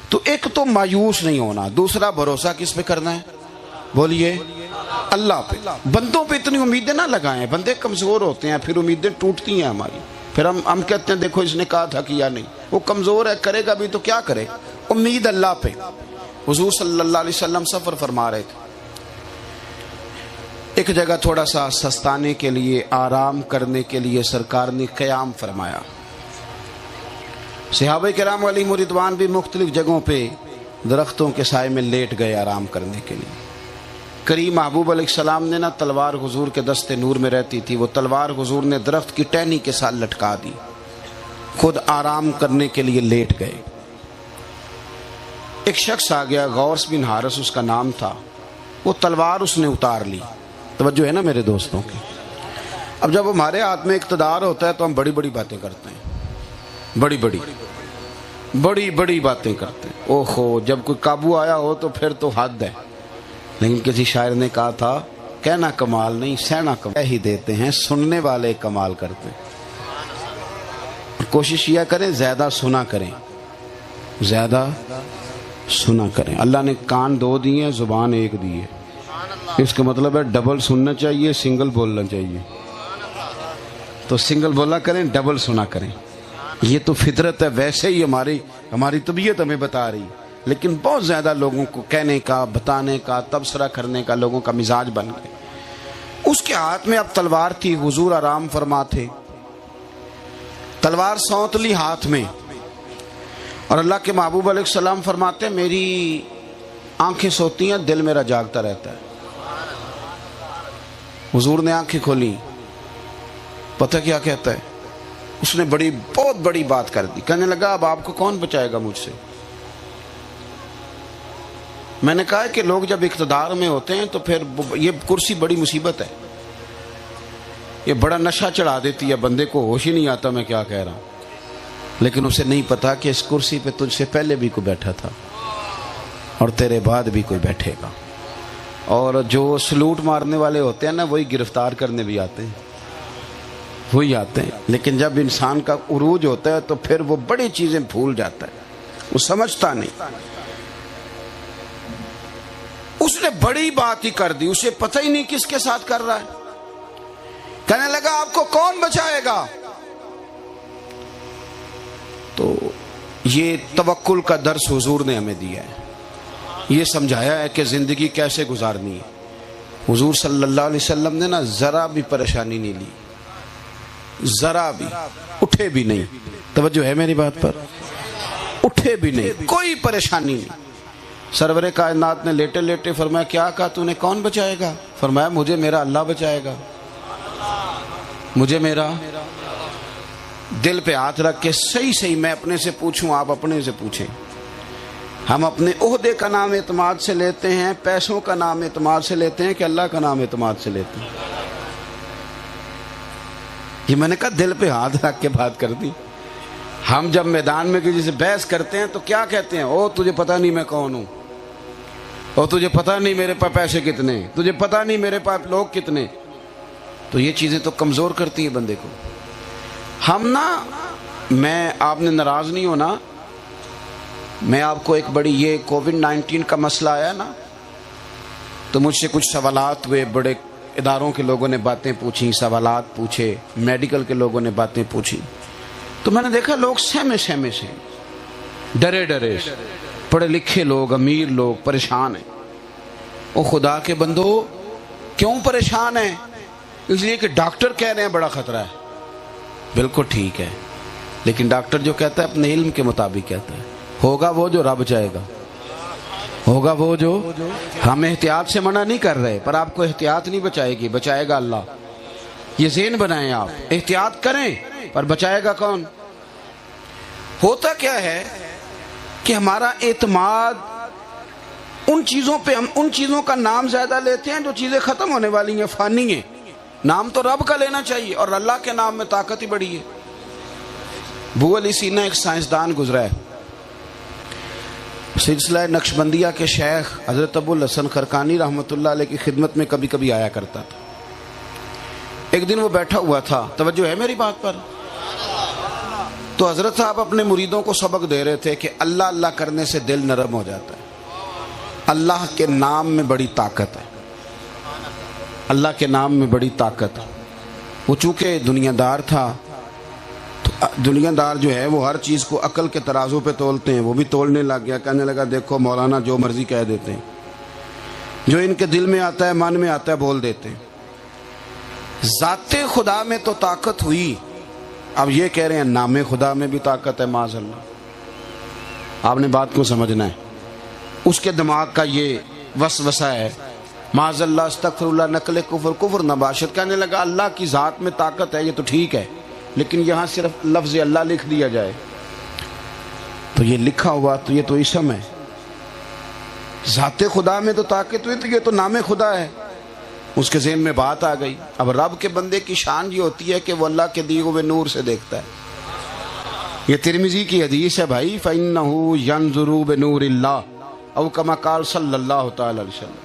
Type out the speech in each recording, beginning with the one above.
تو ایک تو مایوس نہیں ہونا، دوسرا بھروسہ کس پہ کرنا ہے؟ بولیے اللہ پہ۔ بندوں پہ اتنی امیدیں نہ لگائیں، بندے کمزور ہوتے ہیں، پھر امیدیں ٹوٹتی ہیں ہماری، پھر ہم کہتے ہیں دیکھو اس نے کہا تھا کیا نہیں، وہ کمزور ہے، کرے گا بھی تو کیا کرے۔ امید اللہ پہ۔ حضور صلی اللہ علیہ وسلم سفر فرما رہے تھے، ایک جگہ تھوڑا سا سستانے کے لیے، آرام کرنے کے لیے سرکار نے قیام فرمایا۔ صحابہ کرام علیہم رضوان بھی مختلف جگہوں پہ درختوں کے سائے میں لیٹ گئے آرام کرنے کے لیے۔ کریم محبوب علیہ السلام نے نا تلوار حضور کے دست نور میں رہتی تھی، وہ تلوار حضور نے درخت کی ٹہنی کے ساتھ لٹکا دی، خود آرام کرنے کے لیے لیٹ گئے۔ ایک شخص آ گیا، غوث بن حارث اس کا نام تھا، وہ تلوار اس نے اتار لی۔ توجہ ہے نا میرے دوستوں کی؟ اب جب ہمارے ہاتھ میں اقتدار ہوتا ہے تو ہم بڑی بڑی باتیں کرتے ہیں، بڑی بڑی باتیں کرتے ہیں۔ اوہو، جب کوئی قابو آیا ہو تو پھر تو حد ہے۔ لیکن کسی شاعر نے کہا تھا، کہنا کمال نہیں سہنا کمال ہی دیتے ہیں، سننے والے کمال کرتے ہیں۔ کوشش یہ کریں زیادہ سنا کریں، زیادہ سنا کریں۔ اللہ نے کان دو دیے ہیں، زبان ایک دی ہے، اس کا مطلب ہے ڈبل سننا چاہیے، سنگل بولنا چاہیے۔ تو سنگل بولا کریں، ڈبل سنا کریں، یہ تو فطرت ہے، ویسے ہی ہماری طبیعت ہمیں بتا رہی۔ لیکن بہت زیادہ لوگوں کو کہنے کا، بتانے کا، تبصرہ کرنے کا لوگوں کا مزاج بن گیا۔ اس کے ہاتھ میں اب تلوار تھی، حضور آرام فرما تھے، تلوار سونت لی ہاتھ میں، اور اللہ کے محبوب علیہ السلام فرماتے ہیں میری آنکھیں سوتی ہیں، دل میرا جاگتا رہتا ہے۔ حضور نے آنکھیں کھولی، پتہ کیا کہتا ہے؟ اس نے بہت بڑی بات کر دی، کہنے لگا اب آپ کو کون بچائے گا مجھ سے؟ میں نے کہا کہ لوگ جب اقتدار میں ہوتے ہیں تو پھر یہ کرسی بڑی مصیبت ہے، یہ بڑا نشہ چڑھا دیتی ہے، بندے کو ہوش ہی نہیں آتا میں کیا کہہ رہا ہوں۔ لیکن اسے نہیں پتا کہ اس کرسی پہ تجھ سے پہلے بھی کوئی بیٹھا تھا اور تیرے بعد بھی کوئی بیٹھے گا، اور جو سلوٹ مارنے والے ہوتے ہیں نا وہی گرفتار کرنے بھی آتے ہیں، وہی آتے ہیں۔ لیکن جب انسان کا عروج ہوتا ہے تو پھر وہ بڑی چیزیں بھول جاتا ہے، وہ سمجھتا نہیں۔ اس نے بڑی بات ہی کر دی، اسے پتہ ہی نہیں کس کے ساتھ کر رہا ہے۔ کہنے لگا آپ کو کون بچائے گا؟ تو یہ توکل کا درس حضور نے ہمیں دیا ہے، یہ سمجھایا ہے کہ زندگی کیسے گزارنی ہے۔ حضور صلی اللہ علیہ وسلم نے نا ذرا بھی پریشانی نہیں لی، ذرا بھی، اٹھے بھی نہیں۔ توجہ ہے میری بات پر؟ اٹھے بھی نہیں، کوئی پریشانی نہیں۔ سرور کائنات نے لیٹے لیٹے فرمایا کیا کہا تو نے، کون بچائے گا؟ فرمایا مجھے میرا اللہ بچائے گا، مجھے میرا۔ دل پہ ہاتھ رکھ کے صحیح میں اپنے سے پوچھوں، آپ اپنے سے پوچھیں۔ ہم اپنے عہدے کا نام اعتماد سے لیتے ہیں، پیسوں کا نام اعتماد سے لیتے ہیں، کہ اللہ کا نام اعتماد سے لیتے ہیں؟ یہ میں نے کہا دل پہ ہاتھ رکھ کے بات کر دی۔ ہم جب میدان میں کسی سے بحث کرتے ہیں تو کیا کہتے ہیں؟ او تجھے پتہ نہیں میں کون ہوں، او تجھے پتہ نہیں میرے پاس پیسے کتنے، تجھے پتہ نہیں میرے پاس لوگ کتنے۔ تو یہ چیزیں تو کمزور کرتی ہیں بندے کو۔ ہم آپ نے ناراض نہیں ہونا، میں آپ کو ایک بڑی، یہ کووڈ-19 کا مسئلہ آیا نا تو مجھ سے کچھ سوالات ہوئے، بڑے اداروں کے لوگوں نے باتیں پوچھی، سوالات پوچھے، میڈیکل کے لوگوں نے باتیں پوچھی، تو میں نے دیکھا لوگ سہمے سے، ڈرے پڑھے لکھے لوگ، امیر لوگ پریشان ہیں۔ او خدا کے بندو، کیوں پریشان ہیں؟ اس لیے کہ ڈاکٹر کہہ رہے ہیں بڑا خطرہ ہے۔ بالکل ٹھیک ہے، لیکن ڈاکٹر جو کہتا ہے اپنے علم کے مطابق کہتا ہے، ہوگا وہ جو رب چاہے گا، ہوگا وہ جو۔ ہم احتیاط سے منع نہیں کر رہے، پر آپ کو احتیاط نہیں بچائے گی، بچائے گا اللہ۔ یہ ذہن بنائیں، آپ احتیاط کریں پر بچائے گا کون؟ ہوتا کیا ہے کہ ہمارا اعتماد ان چیزوں پہ، ہم ان چیزوں کا نام زیادہ لیتے ہیں جو چیزیں ختم ہونے والی ہیں، فانی ہیں۔ نام تو رب کا لینا چاہیے، اور اللہ کے نام میں طاقت ہی بڑی ہے۔ ابو علی سینا ایک سائنسدان گزرا ہے، سلسلہ نقشبندیہ کے شیخ حضرت ابو الحسن خرقانی رحمۃ اللہ علیہ کی خدمت میں کبھی کبھی آیا کرتا تھا۔ ایک دن وہ بیٹھا ہوا تھا، توجہ ہے میری بات پر؟ تو حضرت صاحب اپنے مریدوں کو سبق دے رہے تھے کہ اللہ اللہ کرنے سے دل نرم ہو جاتا ہے، اللہ کے نام میں بڑی طاقت ہے، اللہ کے نام میں بڑی طاقت ہے۔ وہ چونکہ دنیا دار تھا، تو دنیا دار جو ہے وہ ہر چیز کو عقل کے ترازو پہ تولتے ہیں، وہ بھی تولنے لگ گیا، کہنے لگا دیکھو مولانا جو مرضی کہہ دیتے ہیں، جو ان کے دل میں آتا ہے من میں آتا ہے بول دیتے ہیں، ذات خدا میں تو طاقت ہوئی، اب یہ کہہ رہے ہیں نام خدا میں بھی طاقت ہے، معاذ اللہ۔ آپ نے بات کو سمجھنا ہے، اس کے دماغ کا یہ وسوسہ ہے، معاذ اللہ استغفر اللہ، نقل کفر، کفر نباشت۔ کہنے لگا اللہ کی ذات میں طاقت ہے یہ تو ٹھیک ہے، لیکن یہاں صرف لفظ اللہ لکھ دیا جائے تو یہ لکھا ہوا تو یہ تو اسم ہے، ذات خدا میں تو طاقت ہوئی تو یہ تو نام خدا ہے۔ اس کے ذہن میں بات آ گئی۔ اب رب کے بندے کی شان یہ ہوتی ہے کہ وہ اللہ کے دیے ہوئے نور سے دیکھتا ہے۔ یہ ترمذی کی حدیث ہے بھائی، فَإِنَّهُ يَنظُرُ بِنُورِ اللَّهِ او کما قال صلی اللہ تعالی علیہ وسلم۔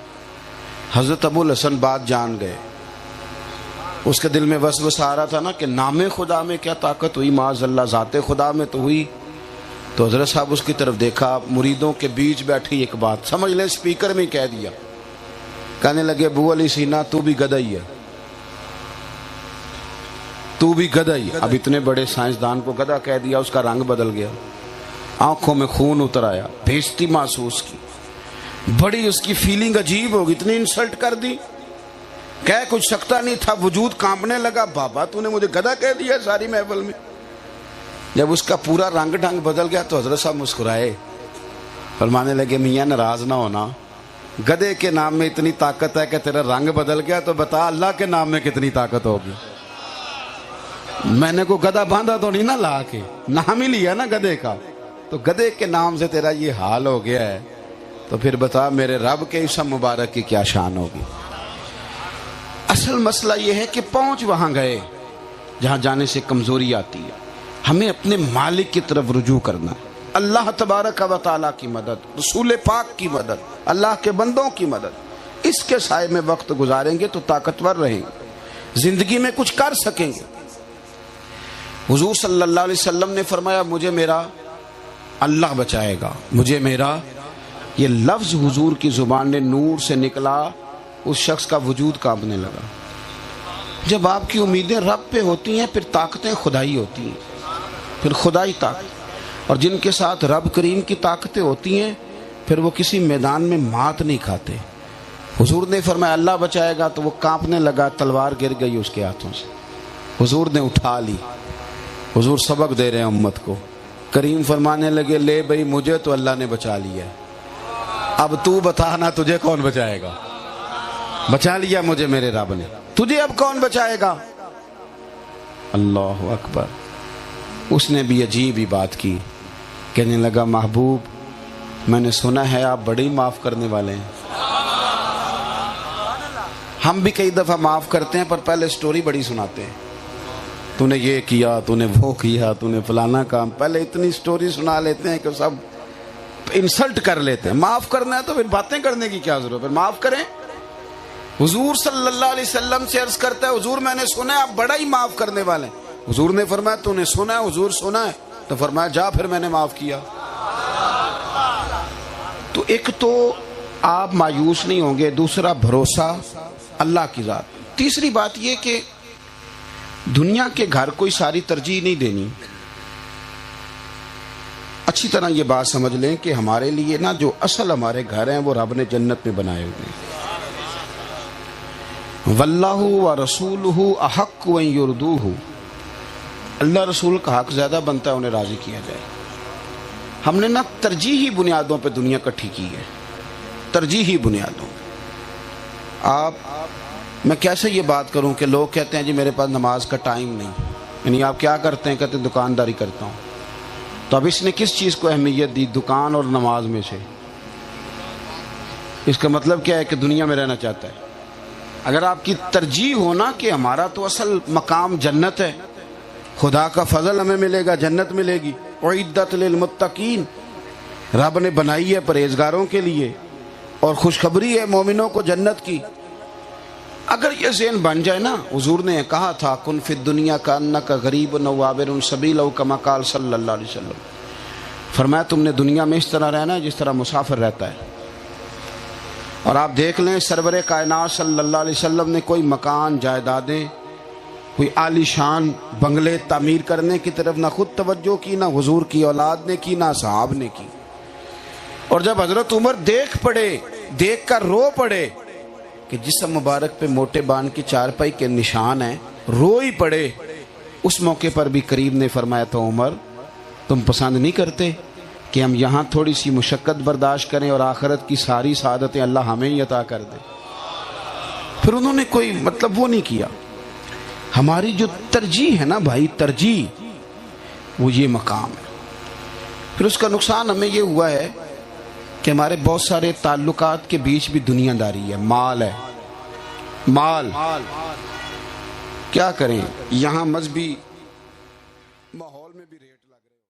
حضرت ابو الحسن بات جان گئے، اس کے دل میں وسوسہ آ رہا تھا نا کہ نام خدا میں کیا طاقت ہوئی، معاذ اللہ ذات خدا میں تو ہوئی۔ تو حضرت صاحب اس کی طرف دیکھا، مریدوں کے بیچ بیٹھی ایک بات، سمجھ لیں سپیکر میں کہہ دیا، کہنے لگے ابو علی سینا تو بھی گدھا ہی ہے، تو بھی گدھا ہی ہے۔ اب اتنے بڑے سائنسدان کو گدھا کہہ دیا، اس کا رنگ بدل گیا، آنکھوں میں خون اتر آیا، بےزتی محسوس کی، بڑی اس کی فیلنگ عجیب ہوگی، اتنی انسلٹ کر دی، کہہ کچھ سکتا نہیں تھا، وجود کانپنے لگا، بابا تو نے مجھے گدھا کہہ دیا ساری محفل میں۔ جب اس کا پورا رنگ ڈھنگ بدل گیا تو حضرت صاحب مسکرائے، فرمانے لگے میاں ناراض نہ ہونا، گدھے کے نام میں اتنی طاقت ہے کہ تیرا رنگ بدل گیا، تو بتا اللہ کے نام میں کتنی طاقت ہوگی۔ میں نے کو گدھا باندھا تو نہیں نا، لا کے نام ہی لیا نا گدھے کا، تو گدھے کے نام سے تیرا یہ حال ہو گیا ہے، تو پھر بتا میرے رب کے اسم مبارک کی کیا شان ہوگی۔ اصل مسئلہ یہ ہے کہ پہنچ وہاں گئے جہاں جانے سے کمزوری آتی ہے، ہمیں اپنے مالک کی طرف رجوع کرنا، اللہ تبارک و تعالیٰ کی مدد، رسول پاک کی مدد، اللہ کے بندوں کی مدد، اس کے سائے میں وقت گزاریں گے تو طاقتور رہیں گے، زندگی میں کچھ کر سکیں گے۔ حضور صلی اللہ علیہ وسلم نے فرمایا مجھے میرا اللہ بچائے گا، مجھے میرا، یہ لفظ حضور کی زبان نے نور سے نکلا، اس شخص کا وجود کانپنے لگا۔ جب آپ کی امیدیں رب پہ ہوتی ہیں پھر طاقتیں خدائی ہوتی ہیں، پھر خدائی طاقت، اور جن کے ساتھ رب کریم کی طاقتیں ہوتی ہیں پھر وہ کسی میدان میں مات نہیں کھاتے۔ حضور نے فرمایا اللہ بچائے گا، تو وہ کانپنے لگا، تلوار گر گئی اس کے ہاتھوں سے، حضور نے اٹھا لی۔ حضور سبق دے رہے ہیں امت کو، کریم فرمانے لگے لے بھئی مجھے تو اللہ نے بچا لیا ہے، اب تو بتا نا تجھے کون بچائے گا، بچا لیا مجھے میرے رب نے، تجھے اب کون بچائے گا۔ اللہ اکبر۔ اس نے بھی عجیب ہی بات کی، کہنے لگا محبوب میں نے سنا ہے آپ بڑے معاف کرنے والے ہیں، ہم بھی کئی دفعہ معاف کرتے ہیں پر پہلے سٹوری بڑی سناتے ہیں، تو نے یہ کیا، تو نے وہ کیا، تو نے فلانا کام، پہلے اتنی سٹوری سنا لیتے ہیں کہ سب انسلٹ کر لیتے ہیں۔ معاف کرنا ہے تو پھر باتیں کرنے کی کیا ضرورت ہے، معاف کریں۔ حضور صلی اللہ علیہ وسلم سے عرض کرتا ہے حضور میں نے سنا ہے آپ بڑا ہی معاف کرنے والے ہیں۔ حضور نے فرمایا تو نے سنا ہے؟ حضور سنا ہے، تو فرمایا جا پھر میں نے معاف کیا۔ تو ایک تو آپ مایوس نہیں ہوں گے، دوسرا بھروسہ اللہ کی ذات، تیسری بات یہ کہ دنیا کے گھر کوئی ساری ترجیح نہیں دینی۔ اچھی طرح یہ بات سمجھ لیں کہ ہمارے لیے نا جو اصل ہمارے گھر ہیں وہ رب نے جنت میں بنائے ہوئے ہیں۔ واللہ ورسولہ احق ان یرضوہ، اللہ رسول کا حق زیادہ بنتا ہے انہیں راضی کیا جائے۔ ہم نے نا ترجیحی بنیادوں پہ دنیا کٹھی کی ہے، ترجیحی بنیادوں پہ۔ میں کیسے یہ بات کروں کہ لوگ کہتے ہیں جی میرے پاس نماز کا ٹائم نہیں، یعنی آپ کیا کرتے ہیں؟ کہتے ہیں دکانداری کرتا ہوں۔ تو اب اس نے کس چیز کو اہمیت دی؟ دکان اور نماز میں سے۔ اس کا مطلب کیا ہے کہ دنیا میں رہنا چاہتا ہے۔ اگر آپ کی ترجیح ہونا کہ ہمارا تو اصل مقام جنت ہے، خدا کا فضل ہمیں ملے گا، جنت ملے گی، اعدت للمتقین، رب نے بنائی ہے پرہیزگاروں کے لیے، اور خوشخبری ہے مومنوں کو جنت کی۔ اگر یہ ذہن بن جائے نا، حضور نے کہا تھا کن فی الدنیا کانک غریب و عابر سبیل او کما قال صلی اللہ علیہ وسلم، فرمایا تم نے دنیا میں اس طرح رہنا ہے جس طرح مسافر رہتا ہے. اور آپ دیکھ لیں سرور کائنات صلی اللہ علیہ وسلم نے کوئی مکان، جائیدادیں، کوئی عالی شان بنگلے تعمیر کرنے کی طرف نہ خود توجہ کی، نہ حضور کی اولاد نے کی، نہ اصحاب نے کی. اور جب حضرت عمر دیکھ پڑے، دیکھ کر رو پڑے کہ جسم مبارک پہ موٹے بان کی چارپائی کے نشان ہیں، رو ہی پڑے. اس موقع پر بھی کریم نے فرمایا تھا عمر تم پسند نہیں کرتے کہ ہم یہاں تھوڑی سی مشقت برداشت کریں اور آخرت کی ساری سعادتیں اللہ ہمیں ہی عطا کر دے. پھر انہوں نے کوئی مطلب وہ نہیں کیا. ہماری جو ترجیح ہے نا بھائی، ترجیح وہ یہ مقام ہے. پھر اس کا نقصان ہمیں یہ ہوا ہے کہ ہمارے بہت سارے تعلقات کے بیچ بھی دنیا داری ہے، مال ہے، مال. کیا کریں، یہاں مذہبی ماحول میں بھی ریٹ لگ رہے ہیں.